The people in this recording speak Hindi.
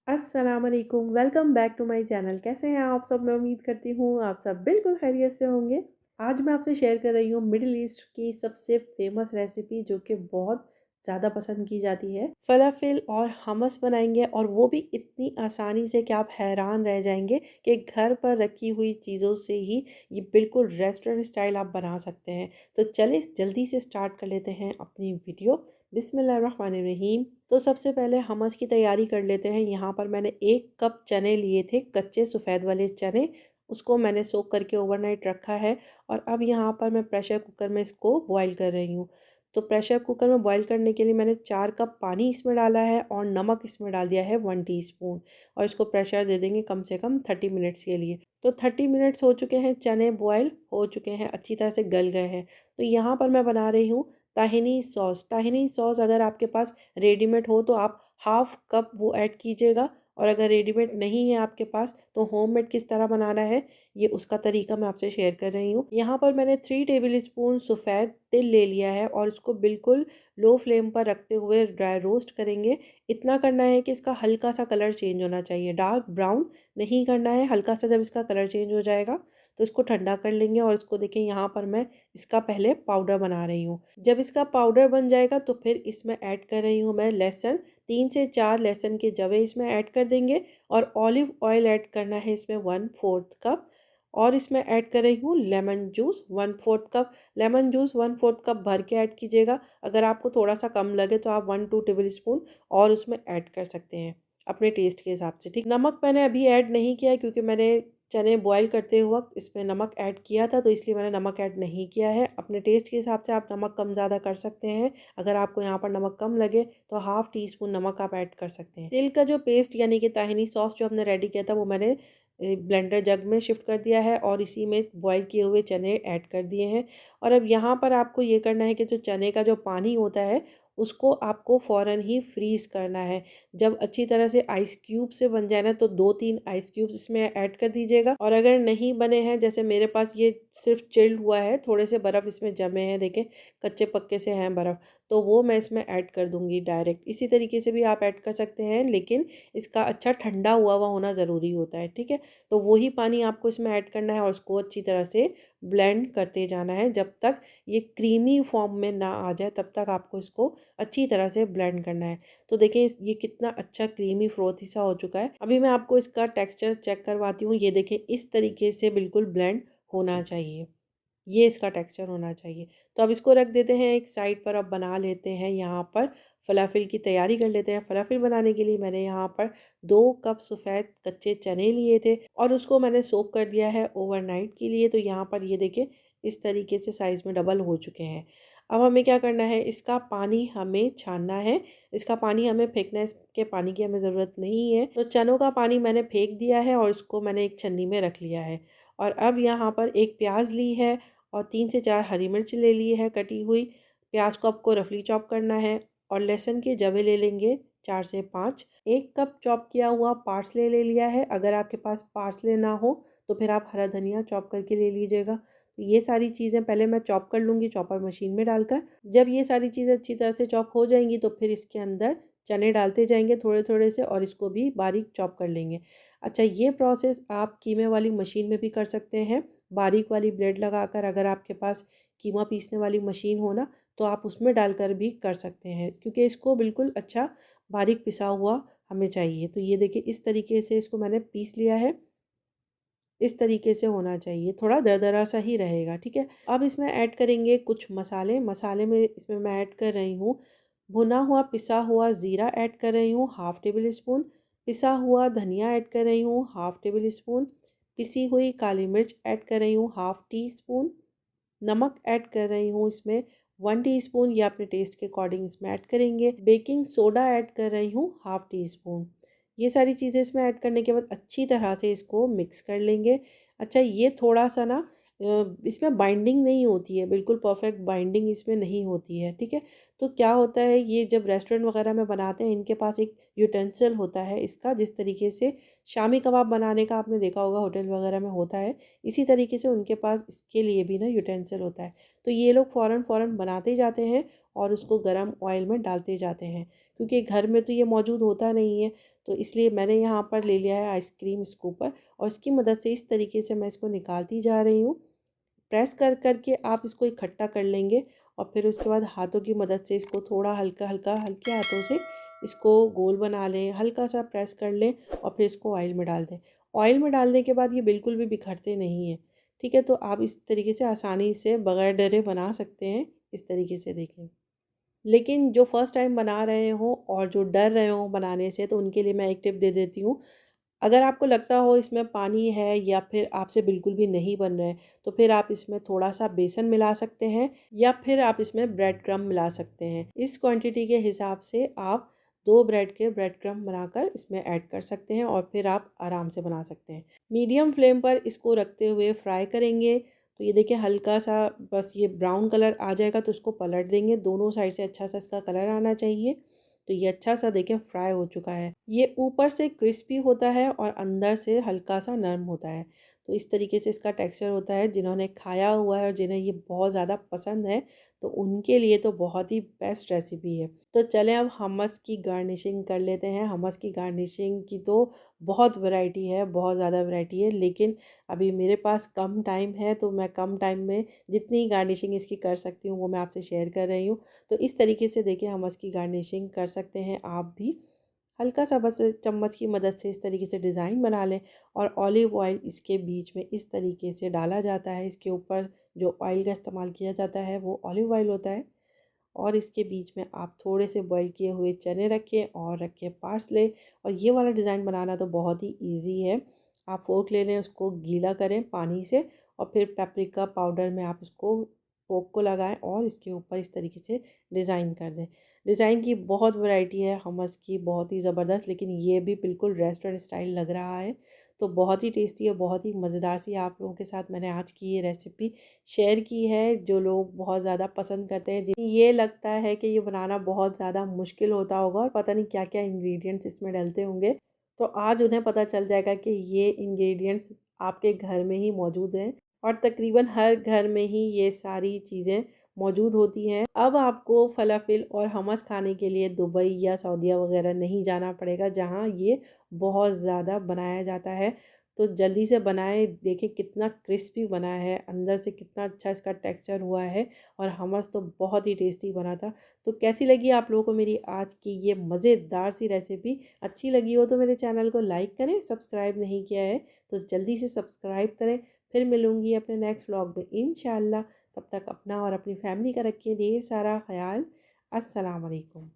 अस्सलाम वालेकुम, welcome back to my channel. कैसे हैं आप सब? मैं उम्मीद करती हूँ आप सब बिल्कुल खैरियत से होंगे। आज मैं आपसे शेयर कर रही हूँ मिडिल ईस्ट की सबसे फ़ेमस रेसिपी जो कि बहुत ज़्यादा पसंद की जाती है। फ़लाफ़िल और हमस बनाएँगे और वो भी इतनी आसानी से कि आप हैरान रह जाएँगे कि घर पर रखी हुई चीज़ों से ही ये बिल्कुल रेस्टोरेंट स्टाइल आप बना सकते हैं। तो चलिए जल्दी से स्टार्ट कर लेते हैं अपनी वीडियो। बिस्मिल्लाहिर्रहमानिर्रहीम। तो सबसे पहले हमस की तैयारी कर लेते हैं। यहाँ पर मैंने 1 कप चने लिए थे, कच्चे सफ़ेद वाले चने। उसको मैंने सोक करके ओवरनाइट रखा है और अब यहाँ पर मैं प्रेशर कुकर में इसको बॉईल कर रही हूँ। तो प्रेशर कुकर में बॉईल करने के लिए मैंने 4 कप पानी इसमें डाला है और नमक इसमें डाल दिया है 1 टीस्पून और इसको प्रेशर दे देंगे कम से कम 30 मिनट्स के लिए। तो 30 मिनट्स हो चुके हैं, चने बॉयल हो चुके हैं, अच्छी तरह से गल गए हैं। तो यहाँ पर मैं बना रही हूँ ताहिनी सॉस। ताहिनी सॉस अगर आपके पास रेडीमेड हो तो आप हाफ़ कप वो ऐड कीजिएगा और अगर रेडीमेड नहीं है आपके पास तो होममेड किस तरह बनाना है ये उसका तरीका मैं आपसे शेयर कर रही हूँ। यहाँ पर मैंने 3 टेबल स्पून सफ़ेद तिल ले लिया है और इसको बिल्कुल लो फ्लेम पर रखते हुए ड्राई रोस्ट करेंगे। इतना करना है कि इसका हल्का सा कलर चेंज होना चाहिए, डार्क ब्राउन नहीं करना है। हल्का सा जब इसका कलर चेंज हो जाएगा तो इसको ठंडा कर लेंगे और इसको देखिए यहाँ पर मैं इसका पहले पाउडर बना रही हूँ। जब इसका पाउडर बन जाएगा तो फिर इसमें ऐड कर रही हूँ मैं लहसुन। 3 से 4 लहसुन के जवे इसमें ऐड कर देंगे और ऑलिव ऑयल ऐड करना है इसमें 1/4 कप और इसमें ऐड कर रही हूँ lemon juice 1/4 cup. Lemon juice 1/4 cup भर के ऐड कीजिएगा। अगर आपको थोड़ा सा कम लगे तो आप 1-2 टेबल स्पून और उसमें ऐड कर सकते हैं अपने टेस्ट के हिसाब से। ठीक, नमक मैंने अभी ऐड नहीं किया है क्योंकि मैंने चने बॉयल करते वक्त इसमें नमक ऐड किया था, तो इसलिए मैंने नमक ऐड नहीं किया है। अपने टेस्ट के हिसाब से आप नमक कम ज़्यादा कर सकते हैं। अगर आपको यहाँ पर नमक कम लगे तो हाफ़ टी स्पून नमक आप ऐड कर सकते हैं। तिल का जो पेस्ट यानी कि ताहिनी सॉस जो हमने रेडी किया था वो मैंने ब्लेंडर जग में शिफ्ट कर दिया है और इसी में बॉयल किए हुए चने ऐड कर दिए हैं। और अब यहाँ पर आपको ये करना है कि जो चने का जो पानी होता है उसको आपको फ़ौरन ही फ्रीज़ करना है। जब अच्छी तरह से आइस क्यूब से बन जाए ना तो 2-3 आइस क्यूब्स इसमें ऐड कर दीजिएगा और अगर नहीं बने हैं, जैसे मेरे पास ये सिर्फ चिल्ड हुआ है, थोड़े से बर्फ़ इसमें जमे हैं, देखें कच्चे पक्के से हैं बर्फ़, तो वो मैं इसमें ऐड कर दूंगी डायरेक्ट। इसी तरीके से भी आप ऐड कर सकते हैं लेकिन इसका अच्छा ठंडा हुआ हुआ होना ज़रूरी होता है। ठीक है, तो वही पानी आपको इसमें ऐड करना है और उसको अच्छी तरह से ब्लेंड करते जाना है जब तक ये क्रीमी फॉर्म में ना आ जाए, तब तक आपको इसको अच्छी तरह से ब्लेंड करना है। तो देखिए ये कितना अच्छा क्रीमी फ्रोथी सा हो चुका है। अभी मैं आपको इसका टेक्सचर चेक करवाती हूँ। ये देखें इस तरीके से बिल्कुल ब्लेंड होना चाहिए, ये इसका टेक्सचर होना चाहिए। तो अब इसको रख देते हैं एक साइड पर। अब बना लेते हैं यहाँ पर फ़लाफ़िल की तैयारी कर लेते हैं। फ़लाफ़िल बनाने के लिए मैंने यहाँ पर 2 कप सफ़ेद कच्चे चने लिए थे और उसको मैंने सोक कर दिया है ओवरनाइट के लिए। तो यहाँ पर ये देखिए इस तरीके से साइज़ में डबल हो चुके हैं। अब हमें क्या करना है, इसका पानी हमें छानना है। इसका पानी हमें फेंकना है, इसके पानी की हमें ज़रूरत नहीं है। तो चनों का पानी मैंने फेंक दिया है और उसको मैंने एक छन्नी में रख लिया है। और अब यहाँ पर एक प्याज ली है और 3 से 4 हरी मिर्च ले ली है कटी हुई। प्याज को आपको रफली चॉप करना है और लहसुन के जवे ले लेंगे 4 से 5। 1 कप चॉप किया हुआ पार्सले ले लिया है। अगर आपके पास पार्सले ना हो तो फिर आप हरा धनिया चॉप करके ले लीजिएगा। तो ये सारी चीज़ें पहले मैं चॉप कर लूँगी चॉपर मशीन में डालकर। जब ये सारी चीज़ें अच्छी तरह से चॉप हो जाएंगी तो फिर इसके अंदर चने डालते जाएंगे थोड़े थोड़े से और इसको भी बारीक चॉप कर लेंगे। अच्छा, ये प्रोसेस आप कीमे वाली मशीन में भी कर सकते हैं, बारीक वाली ब्लेड लगाकर। अगर आपके पास कीमा पीसने वाली मशीन हो ना तो आप उसमें डालकर भी कर सकते हैं, क्योंकि इसको बिल्कुल अच्छा बारीक पिसा हुआ हमें चाहिए। तो ये देखिए इस तरीके से इसको मैंने पीस लिया है। इस तरीके से होना चाहिए, थोड़ा दरदरा सा ही रहेगा। ठीक है, अब इसमें ऐड करेंगे कुछ मसाले। मसाले में इसमें मैं ऐड कर रही हूँ भुना हुआ पिसा हुआ ज़ीरा ऐड कर रही हूँ हाफ़ टेबल स्पून, पिसा हुआ धनिया ऐड कर रही हूँ हाफ़ टेबल स्पून, पिसी हुई काली मिर्च ऐड कर रही हूँ हाफ़ टी स्पून, नमक ऐड कर रही हूँ इसमें 1 टीस्पून या अपने टेस्ट के अकॉर्डिंग इसमें ऐड करेंगे। बेकिंग सोडा ऐड कर रही हूँ हाफ़ टी स्पून। ये सारी चीज़ें इसमें ऐड करने के बाद अच्छी तरह से इसको मिक्स कर लेंगे। अच्छा, ये थोड़ा-सा ना इसमें बाइंडिंग नहीं होती है, बिल्कुल परफेक्ट बाइंडिंग इसमें नहीं होती है। ठीक है, तो क्या होता है, ये जब रेस्टोरेंट वगैरह में बनाते हैं इनके पास एक यूटेंसिल होता है इसका, जिस तरीके से शामी कबाब बनाने का आपने देखा होगा होटल वगैरह में होता है, इसी तरीके से उनके पास इसके लिए भी ना यूटेंसिल होता है। तो ये लोग फ़ौरन फ़ौरन बनाते जाते हैं और उसको गरम ऑयल में डालते जाते हैं, क्योंकि घर में तो ये मौजूद होता नहीं है। तो इसलिए मैंने यहाँ पर ले लिया है आइसक्रीम स्कूपर और इसकी मदद से इस तरीके से मैं इसको निकालती जा रही हूँ। प्रेस कर कर के आप इसको इकट्ठा कर लेंगे और फिर उसके बाद हाथों की मदद से इसको थोड़ा हल्का-हल्का हल्के हाथों से इसको गोल बना लें, हल्का-सा प्रेस कर लें और फिर इसको ऑयल में डाल दें। ऑयल में डालने के बाद ये बिल्कुल भी बिखरते नहीं हैं, ठीक है? तो आप इस तरीके से आसानी से बगैर डरे बना सकते हैं, इस तरीके से देखें। लेकिन जो फर्स्ट टाइम बना रहे हों और जो डर रहे हों बनाने से, तो उनके लिए मैं एक टिप दे देती हूँ। अगर आपको लगता हो इसमें पानी है या फिर आपसे बिल्कुल भी नहीं बन रहा है, तो फिर आप इसमें थोड़ा-सा बेसन मिला सकते हैं या फिर आप इसमें ब्रेड क्रम्ब मिला सकते हैं। इस क्वांटिटी के हिसाब से आप 2 ब्रेड के ब्रेड क्रम्ब बनाकर इसमें ऐड कर सकते हैं और फिर आप आराम से बना सकते हैं। मीडियम फ्लेम पर इसको रखते हुए फ्राई करेंगे, तो ये देखिए हल्का-सा बस ये ब्राउन कलर आ जाएगा तो इसको पलट देंगे, दोनों साइड से अच्छा-सा इसका कलर आना चाहिए। तो ये अच्छा-सा देखिए फ्राई हो चुका है। ये ऊपर से क्रिस्पी होता है और अंदर से हल्का-सा नरम होता है। तो इस तरीके से इसका टेक्सचर होता है। जिन्होंने खाया हुआ है और जिन्हें ये बहुत ज़्यादा पसंद है, तो उनके लिए तो बहुत ही बेस्ट रेसिपी है। तो चलें अब हमस की गार्निशिंग कर लेते हैं। हमस की गार्निशिंग की तो बहुत वैरायटी है, बहुत ज़्यादा वैरायटी है, लेकिन अभी मेरे पास कम टाइम है, तो मैं कम टाइम में जितनी गार्निशिंग इसकी कर सकती हूँ, वो मैं आपसे शेयर कर रही हूँ। तो इस तरीके से देखिए हमस की गार्निशिंग कर सकते हैं आप भी। हल्का सा बस चम्मच की मदद से इस तरीके से डिज़ाइन बना लें और ऑलिव ऑयल इसके बीच में इस तरीके से डाला जाता है। इसके ऊपर जो ऑयल का इस्तेमाल किया जाता है वो ऑलिव ऑयल होता है और इसके बीच में आप थोड़े से बॉईल किए हुए चने रखें और रखें पार्सले। और ये वाला डिज़ाइन बनाना तो बहुत ही ईजी है। आप फोर्क ले लें, उसको गीला करें पानी से और फिर पेपरिका पाउडर में आप इसको फोर्क को लगाएं और इसके ऊपर इस तरीके से डिज़ाइन कर दें। डिज़ाइन की बहुत वैरायटी है हमस की, बहुत ही ज़बरदस्त, लेकिन ये भी बिल्कुल रेस्टोरेंट स्टाइल लग रहा है। तो बहुत ही टेस्टी है, बहुत ही मज़ेदार सी आप लोगों के साथ मैंने आज की ये रेसिपी शेयर की है, जो लोग बहुत ज़्यादा पसंद करते हैं। जिन्हें ये लगता है कि ये बनाना बहुत ज़्यादा मुश्किल होता होगा और पता नहीं क्या-क्या इंग्रेडिएंट्स इसमें डलते होंगे, तो आज उन्हें पता चल जाएगा कि ये इंग्रेडिएंट्स आपके घर में ही मौजूद हैं और तकरीबन हर घर में ही ये सारी चीज़ें मौजूद होती हैं। अब आपको फलाफिल और हमस खाने के लिए दुबई या सऊदीया वगैरह नहीं जाना पड़ेगा, जहाँ ये बहुत ज़्यादा बनाया जाता है। तो जल्दी से बनाएँ, देखें कितना क्रिस्पी बना है, अंदर से कितना अच्छा इसका टेक्सचर हुआ है और हमस तो बहुत ही टेस्टी बना था। तो कैसी लगी आप लोगों को मेरी आज की ये मज़ेदार सी रेसिपी? अच्छी लगी हो तो मेरे चैनल को लाइक करें, सब्सक्राइब नहीं किया है तो जल्दी से सब्सक्राइब करें। फिर मिलूँगी अपने नेक्स्ट व्लॉग में इंशाल्लाह। तब तक अपना और अपनी फैमिली का रखिए ढेर सारा ख़याल। अस्सलाम वालेकुम।